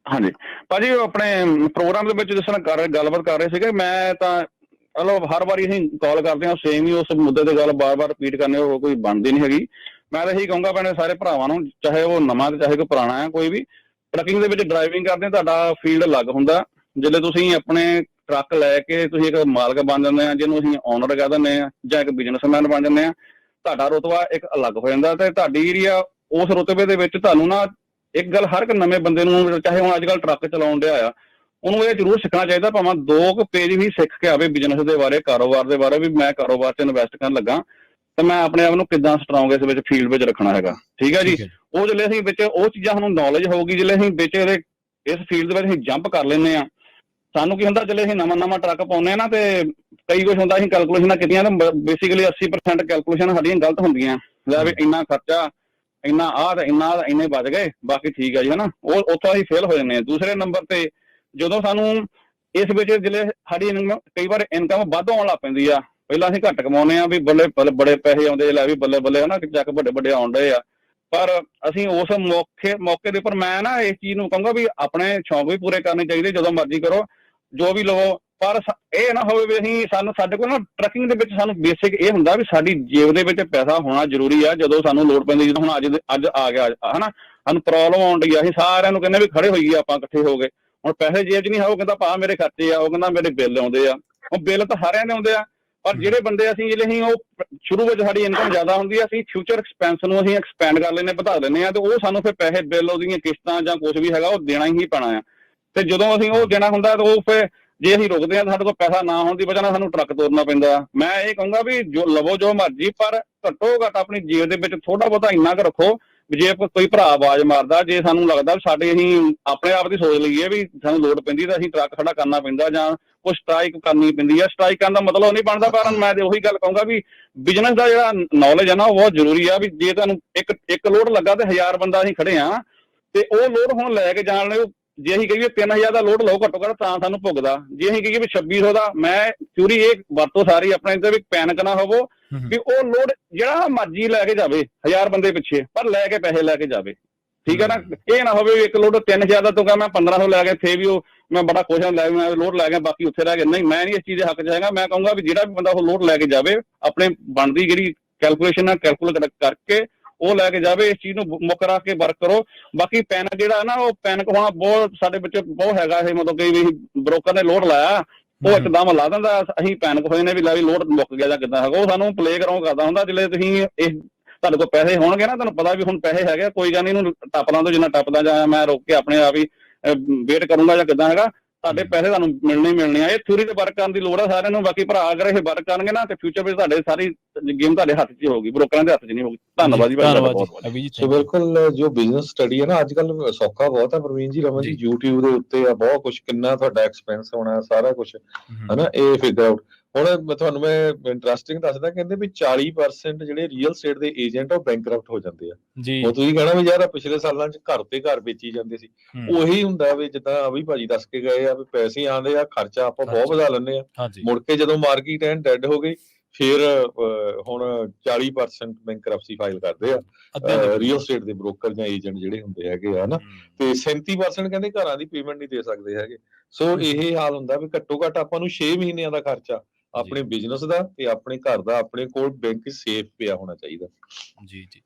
ਹਾਂਜੀ। ਭਾਜੀ ਉਹ ਆਪਣੇ ਪ੍ਰੋਗਰਾਮ ਦੇ ਵਿੱਚ ਜਿਸ ਤਰ੍ਹਾਂ ਗੱਲਬਾਤ ਕਰ ਰਹੇ ਸੀਗੇ, ਮੈਂ ਤਾਂ ਮਤਲਬ ਹਰ ਵਾਰੀ ਅਸੀਂ ਕਾਲ ਕਰਦੇ ਹਾਂ ਸੇਮ ਹੀ ਉਸ ਮੁੱਦੇ ਤੇ ਗੱਲ ਬਾਰ-ਬਾਰ ਰਿਪੀਟ ਕਰਨੀ ਉਹ ਕੋਈ ਬਣਦੀ ਨਹੀਂ ਹੈਗੀ। ਮੈਂ ਤਾਂ ਇਹੀ ਕਹੂੰਗਾ ਆਪਣੇ ਸਾਰੇ ਭਰਾਵਾਂ ਨੂੰ, ਚਾਹੇ ਉਹ ਨਵਾਂ ਤੇ ਚਾਹੇ ਕੋਈ ਪੁਰਾਣਾ ਹੈ, ਕੋਈ ਵੀ ਟਰੱਕਿੰਗ ਦੇ ਵਿੱਚ ਡਰਾਈਵਿੰਗ ਕਰਦੇ ਤੁਹਾਡਾ ਫੀਲਡ ਅਲੱਗ ਹੁੰਦਾ। ਜਦੋਂ ਤੁਸੀਂ ਆਪਣੇ ਟਰੱਕ ਲੈ ਕੇ ਤੁਸੀਂ ਇੱਕ ਮਾਲਕ ਬਣ ਜਾਂਦੇ ਆ, ਜਿਹਨੂੰ ਅਸੀਂ ਓਨਰ ਕਹਿ ਦਿੰਦੇ ਆ, ਜਾਂ ਇੱਕ ਬਿਜ਼ਨਸਮੈਨ ਬਣ ਜਾਂਦੇ ਆ, ਤੁਹਾਡਾ ਰੁਤਬਾ ਇੱਕ ਅਲੱਗ ਹੋ ਜਾਂਦਾ। ਤੇ ਤੁਹਾਡੀ ਜਿਹੜੀ ਆ ਉਸ ਰੁਤਬੇ ਦੇ ਵਿੱਚ ਤੁਹਾਨੂੰ ਨਾ ਇੱਕ ਗੱਲ ਹਰ ਇੱਕ ਨਵੇਂ ਬੰਦੇ ਨੂੰ, ਚਾਹੇ ਹੁਣ ਅੱਜ ਕੱਲ੍ਹ ਟਰੱਕ ਚਲਾਉਣ ਡਿਆ ਆ, ਉਹਨੂੰ ਇਹ ਜ਼ਰੂਰ ਸਿੱਖਣਾ ਚਾਹੀਦਾ, ਭਾਵੇਂ 2 ਪੇਜ ਵੀ ਸਿੱਖ ਕੇ ਆਵੇ ਬਿਜ਼ਨਸ ਦੇ ਬਾਰੇ, ਕਾਰੋਬਾਰ ਦੇ ਬਾਰੇ, ਵੀ ਮੈਂ ਕਾਰੋਬਾਰ 'ਚ ਇਨਵੈਸਟ ਕਰਨ ਲੱਗਾ ਤੇ ਮੈਂ ਆਪਣੇ ਆਪ ਨੂੰ ਕਿੱਦਾਂ ਸਟਰੋਂਗ ਇਸ ਵਿੱਚ ਫੀਲਡ ਵਿੱਚ ਰੱਖਣਾ ਹੈਗਾ। ਠੀਕ ਹੈ ਜੀ। ਉਹ ਜਿਹੜੇ ਅਸੀਂ ਵਿੱਚ ਉਹ ਚੀਜ਼ਾਂ ਸਾਨੂੰ ਨੌਲੇਜ ਹੋਊਗੀ, ਜਿਹੜੇ ਅਸੀਂ ਵਿੱਚ ਇਹਦੇ ਇਸ ਫੀਲਡ ਦੇ ਵਿੱਚ ਅਸੀਂ ਜੰਪ ਕਰ ਲੈਂਦੇ ਹਾਂ। ਸਾਨੂੰ ਕੀ ਹੁੰਦਾ, ਜਦੋਂ ਅਸੀਂ ਨਵਾਂ ਟਰੱਕ ਪਾਉਂਦੇ ਹਾਂ ਨਾ, ਤੇ ਕਈ ਕੁਛ ਹੁੰਦਾ ਅਸੀਂ ਕੈਲਕੂਲੇਸ਼ਨਾਂ ਕੀਤੀਆਂ ਤੇ ਬੇਸਿਕਲੀ 80% ਕੈਲਕੂਲੇਸ਼ਨ ਸਾਡੀਆਂ ਗਲਤ ਹੁੰਦੀਆਂ। ਲੈ ਵੀ ਇੰਨਾ ਖਰਚਾ, ਇੰਨਾ ਆਹ ਤੇ ਇੰਨੇ ਬਚ ਗਏ, ਬਾਕੀ ਠੀਕ ਆ ਜੀ, ਹਨਾ। ਉਹ ਉੱਥੋਂ ਅਸੀਂ ਫੇਲ ਹੋ ਜਾਂਦੇ ਹਾਂ। ਦੂਸਰੇ ਨੰਬਰ ਤੇ ਜਦੋਂ ਸਾਨੂੰ ਇਸ ਵਿੱਚ ਜਿਹੜੇ ਸਾਡੀ ਕਈ ਵਾਰ ਇਨਕਮ ਵੱਧ ਆਉਣ ਲੱਗ ਪੈਂਦੀ ਆ, ਪਹਿਲਾਂ ਅਸੀਂ ਘੱਟ ਕਮਾਉਂਦੇ ਆ ਵੀ ਬੱਲੇ ਬੜੇ ਪੈਸੇ ਆਉਂਦੇ, ਲੈ ਵੀ ਬੱਲੇ ਬੱਲੇ ਹਨਾ, ਚੱਕ ਵੱਡੇ ਆਉਣ ਡਏ ਆ। ਪਰ ਅਸੀਂ ਉਸ ਮੌਕੇ ਦੇ ਉੱਪਰ ਮੈਂ ਨਾ ਇਸ ਚੀਜ਼ ਨੂੰ ਕਹੂੰਗਾ ਵੀ ਆਪਣੇ ਸ਼ੌਂਕ ਵੀ ਪੂਰੇ ਕਰਨੇ ਚਾਹੀਦੇ, ਜਦੋਂ ਮਰਜ਼ੀ ਕਰੋ, ਜੋ ਵੀ ਲਵੋ। ਪਰ ਇਹ ਨਾ ਹੋਵੇ ਵੀ ਅਸੀਂ ਸਾਡੇ ਕੋਲ ਨਾ ਟਰੱਕਿੰਗ ਦੇ ਵਿੱਚ ਸਾਨੂੰ ਬੇਸਿਕ ਇਹ ਹੁੰਦਾ ਵੀ ਸਾਡੀ ਜੇਬ ਦੇ ਵਿੱਚ ਪੈਸਾ ਹੋਣਾ ਜ਼ਰੂਰੀ ਆ। ਜਦੋਂ ਸਾਨੂੰ ਲੋੜ ਪੈਂਦੀ, ਜਦੋਂ ਹੁਣ ਅੱਜ ਆ ਗਿਆ ਹਨਾ, ਸਾਨੂੰ ਪ੍ਰੋਬਲਮ ਆਉਣ ਡਈ ਆ, ਅਸੀਂ ਸਾਰਿਆਂ ਨੂੰ ਕਹਿੰਦੇ ਵੀ ਖੜੇ ਹੋਈਏ ਆਪਾਂ ਇਕੱਠੇ ਹੋ ਗਏ। ਹੁਣ ਪੈਸੇ ਜੇਬ 'ਚ ਨਹੀਂ ਹੈ, ਉਹ ਕਹਿੰਦਾ ਭਾ ਮੇਰੇ ਖਰਚੇ ਆ, ਉਹ ਕਹਿੰਦਾ ਮੇਰੇ ਬਿੱਲ ਆਉਂਦੇ ਆ। ਉਹ ਬਿੱਲ ਤਾਂ ਸਾਰਿਆਂ ਦੇ ਆਉਂਦੇ ਆ, ਪਰ ਜਿਹੜੇ ਬੰਦੇ ਜਿਹੜੇ ਉਹ ਸ਼ੁਰੂ ਵਿੱਚ ਸਾਡੀ ਇਨਕਮ ਜ਼ਿਆਦਾ ਹੁੰਦੀ ਆ, ਅਸੀਂ ਫਿਊਚਰ ਐਕਸਪੈਂਸ ਨੂੰ ਅਸੀਂ ਐਕਸਪੈਂਡ ਕਰ ਲੈਂਦੇ, ਵਧਾ ਲੈਂਦੇ ਆ, ਤੇ ਉਹ ਸਾਨੂੰ ਫਿਰ ਪੈਸੇ ਬਿੱਲ, ਉਹਦੀਆਂ ਕਿਸ਼ਤਾਂ ਜਾਂ ਕੁਝ ਵੀ ਹੈਗਾ ਉਹ ਦੇਣਾ ਹੀ ਪੈਣਾ ਆ। ਤੇ ਜਦੋਂ ਅਸੀਂ ਉਹ ਦੇਣਾ ਹੁੰਦਾ ਤਾਂ ਉਹ ਫਿਰ ਜੇ ਅਸੀਂ ਰੁਕਦੇ ਹਾਂ, ਸਾਡੇ ਕੋਲ ਪੈਸਾ ਨਾ ਹੋਣ ਦੀ ਵਜ੍ਹਾ ਨਾਲ ਸਾਨੂੰ ਟਰੱਕ ਤੋਰਨਾ ਪੈਂਦਾ। ਮੈਂ ਇਹ ਕਹੂੰਗਾ ਵੀ ਜੋ ਲਵੋ ਜੋ ਮਰਜ਼ੀ, ਪਰ ਘੱਟੋ ਘੱਟ ਆਪਣੀ ਜੇਬ ਦੇ ਵਿੱਚ ਥੋੜਾ ਬਹੁਤਾ ਇੰਨਾ ਕੁ ਰੱਖੋ ਵੀ ਜੇ ਕੋਈ ਭਰਾ ਆਵਾਜ਼ ਮਾਰਦਾ, ਜੇ ਸਾਨੂੰ ਲੱਗਦਾ ਸਾਡੇ ਅਸੀਂ ਆਪਣੇ ਆਪ ਦੀ ਸੋਚ ਲਈਏ ਵੀ ਸਾਨੂੰ ਲੋੜ ਪੈਂਦੀ ਤਾਂ ਅਸੀਂ ਟਰੱਕ ਖੜਾ ਕਰਨਾ ਪੈਂਦਾ, ਜਾਂ ਕੁਛ ਸਟ੍ਰਾਈਕ ਕਰਨੀ ਪੈਂਦੀ ਆ। ਸਟ੍ਰਾਈਕ ਕਰਨ ਦਾ ਮਤਲਬ ਨਹੀਂ ਬਣਦਾ, ਪਰ ਮੈਂ ਤੇ ਉਹੀ ਗੱਲ ਕਹੂੰਗਾ ਵੀ ਬਿਜ਼ਨਸ ਦਾ ਜਿਹੜਾ ਨੌਲੇਜ ਹੈ ਨਾ, ਉਹ ਬਹੁਤ ਜ਼ਰੂਰੀ ਆ। ਵੀ ਜੇ ਤੁਹਾਨੂੰ ਇੱਕ ਲੋਡ ਲੱਗਾ ਤੇ 1000 ਬੰਦਾ ਅਸੀਂ ਖੜੇ ਆ, ਤੇ ਉਹ ਲੋਡ ਹੁਣ ਲੈ ਕੇ ਜਾਣ ਲਈ ਜੇ ਅਸੀਂ ਕਹੀਏ 3000 ਦਾ ਲੋਡ ਲਓ ਘੱਟੋ ਘੱਟ, ਤਾਂ ਸਾਨੂੰ ਭੁਗਦਾ। ਜੇ ਅਸੀਂ ਕਹੀਏ ਵੀ 2600 ਦਾ, ਮੈਂ ਪੂਰੀ ਇਹ ਵਰਤੋਂ ਸਾਰੀ ਆਪਣੇ ਤੇ ਵੀ ਪੈਨਿਕ ਨਾ ਹੋਵੋ, ਵੀ ਉਹ ਲੋਡ ਜਿਹੜਾ ਮਰਜ਼ੀ ਲੈ ਕੇ ਜਾਵੇ 1000 ਬੰਦੇ ਪਿੱਛੇ, ਪਰ ਲੈ ਕੇ ਪੈਸੇ ਲੈ ਕੇ ਜਾਵੇ। ਠੀਕ ਹੈ ਨਾ। ਇਹ ਨਾ ਹੋਵੇ ਇੱਕ ਲੋਡ 3000 ਦਾ ਤੂੰ ਮੈਂ 1500 ਲੈ ਗਿਆ, ਥੇ ਵੀ ਉਹ ਮੈਂ ਬੜਾ ਖੁਸ਼ ਹਾਂ, ਲੈ ਮੈਂ ਲੋਡ ਲੈ ਗਿਆ, ਬਾਕੀ ਉੱਥੇ ਰਹਿ ਗਏ। ਨਹੀਂ, ਮੈਂ ਨਹੀਂ ਇਸ ਚੀਜ਼ ਦੇ ਹੱਕ 'ਚ ਹੈਗਾ। ਮੈਂ ਕਹੂੰਗਾ ਵੀ ਜਿਹੜਾ ਵੀ ਬੰਦਾ ਉਹ ਲੋਡ ਲੈ ਕੇ ਜਾਵੇ, ਆਪਣੇ ਬਣਦੀ ਜਿਹੜੀ ਕੈਲਕੂਲੇਸ਼ਨ ਆ ਕੈਲਕੂਲੇਟ ਕਰਕੇ ਉਹ ਲੈ ਕੇ ਜਾਵੇ। ਇਸ ਚੀਜ਼ ਨੂੰ ਮੁੱਖ ਰੱਖ ਕੇ ਵਰਕ ਕਰੋ। ਬਾਕੀ ਪੈਨਿਕ ਜਿਹੜਾ ਨਾ, ਉਹ ਪੈਨਿਕ ਹੋਣਾ ਬਹੁਤ ਸਾਡੇ ਵਿੱਚ ਬਹੁਤ ਹੈਗਾ। ਇਹ ਮਤਲਬ ਕਿ ਵੀ ਬ੍ਰੋਕਰ ਨੇ ਲੋਡ ਲਾਇਆ, ਉਹ ਇੱਕਦਮ ਲਾ ਦਿੰਦਾ, ਅਸੀਂ ਪੈਨਿਕ ਹੋਏ ਨੇ ਵੀ ਲੈ ਵੀ ਲੋਡ ਮੁੱਕ ਗਿਆ ਜਾਂ ਕਿੱਦਾਂ ਹੈਗਾ। ਉਹ ਸਾਨੂੰ ਪਲੇ ਗਰਾਊਂਡ ਕਰਦਾ ਹੁੰਦਾ। ਜਿਵੇਂ ਤੁਸੀਂ ਤੁਹਾਡੇ ਕੋਲ ਪੈਸੇ ਹੋਣਗੇ ਨਾ, ਤੁਹਾਨੂੰ ਪਤਾ ਵੀ ਹੁਣ ਪੈਸੇ ਹੈਗੇ, ਕੋਈ ਗੱਲ ਨਹੀਂ, ਇਹਨੂੰ ਟੱਪ ਲਾਂ ਤੋਂ, ਜਿੰਨਾ ਟੱਪਦਾ ਜਾਂ ਮੈਂ ਰੁਕ ਕੇ ਆਪਣੇ ਆਪ ਹੀ ਵੇਟ ਕਰੂੰਗਾ ਜਾਂ ਕਿੱਦਾਂ ਹੈਗਾ, ਤੁਹਾਡੇ ਪੈਸੇ ਤੁਹਾਨੂੰ ਮਿਲਣੇ ਹੀ ਮਿਲਣੇ ਆ। ਇਹ ਥਿਊਰੀ ਤੇ ਵਰਕ ਕਰਨ ਦੀ ਲੋੜ ਆ ਸਾਰਿਆਂ ਨੂੰ। ਬਾਕੀ ਭਰਾ ਅਗਰ ਇਹ ਵਰਕ ਕਰਨਗੇ ਨਾ, ਤੇ ਫਿਊਚਰ ਵਿੱਚ ਤੁਹਾਡੇ ਸਾਰੀ ਗੇਮ ਤੁਹਾਡੇ ਹੱਥ 'ਚ ਹੋਊਗੀ, ਬ੍ਰੋਕਰਾਂ ਦੇ ਹੱਥ 'ਚ ਨਹੀਂ ਹੋਊਗੀ। ਧੰਨਵਾਦ ਜੀ ਭਾਈ, ਤੁਹਾਡਾ ਬਹੁਤ ਬਹੁਤ। ਸੋ ਬਿਲਕੁਲ, ਜੋ ਬਿਜ਼ਨਸ ਸਟੱਡੀ ਹੈ ਨਾ ਅੱਜ ਕੱਲ੍ਹ ਸੌਖਾ ਬਹੁਤ ਹੈ ਪ੍ਰਵੀਨ ਜੀ, ਰਮਨ ਜੀ। YouTube ਦੇ ਉੱਤੇ ਆ ਬਹੁਤ ਕੁਛ, ਕਿੰਨਾ ਤੁਹਾਡਾ ਐਕਸਪੈਂਸ ਹੋਣਾ, ਸਾਰਾ ਕੁਛ ਹਨਾ, ਇਹ ਫਿਗਰ ਆਊਟ। ਹੁਣ ਤੁਹਾਨੂੰ ਮੈਂ ਇੰਟਰਸਟਿੰਗ ਦੱਸਦਾ, ਕਹਿੰਦੇ ਵੀ 40% ਜਿਹੜੇ ਰੀਅਲ ਸਟੇਟ ਦੇ ਏਜੰਟ ਉਹ ਬੈਂਕਰਪਟ ਹੋ ਜਾਂਦੇ ਆ। ਉਹ ਤੁਸੀਂ ਕਹਿਣਾ ਵੀ ਯਾਰ ਪਿਛਲੇ ਸਾਲਾਂ 'ਚ ਘਰ ਤੇ ਘਰ ਵੇਚੀ ਜਾਂਦੇ ਸੀ। ਉਹੀ ਹੁੰਦਾ ਵੀ ਜਿੱਦਾਂ ਅਭੀ ਭਾਜੀ ਦੱਸ ਕੇ ਗਏ ਆ, ਵੀ ਪੈਸੇ ਆਉਂਦੇ ਆ, ਖਰਚਾ ਆਪਾਂ ਬਹੁਤ ਵਧਾ ਲੈਂਦੇ ਆ। ਮੁੜ ਕੇ ਜਦੋਂ ਮਾਰਕੀਟ ਐਨ ਡੈਡ ਹੋ ਗਈ, ਫਿਰ ਹੁਣ 40% ਬੈਂਕਰਪਸੀ ਫਾਈਲ ਕਰਦੇ ਆ ਰੀਅਲ ਸਟੇਟ ਦੇ ਬ੍ਰੋਕਰ ਜਾਂ ਏਜੰਟ ਜਿਹੜੇ ਹੁੰਦੇ ਹੈਗੇ ਆ ਨਾ। ਤੇ 37% ਕਹਿੰਦੇ ਘਰਾਂ ਦੀ ਪੇਮੈਂਟ ਨਹੀਂ ਦੇ ਸਕਦੇ ਹੈਗੇ। ਸੋ ਇਹ ਹਾਲ ਹੁੰਦਾ ਵੀ ਘੱਟੋ ਘੱਟ ਆਪਾਂ ਨੂੰ 6 ਮਹੀਨਿਆਂ ਦਾ ਖਰਚਾ ਆਪਣੇ ਬਿਜ਼ਨਸ ਦਾ ਤੇ ਆਪਣੇ ਘਰ ਦਾ ਆਪਣੇ ਕੋਲ ਬੈਂਕ ਸੇਫ ਪਿਆ ਹੋਣਾ ਚਾਹੀਦਾ। ਜੀ ਜੀ।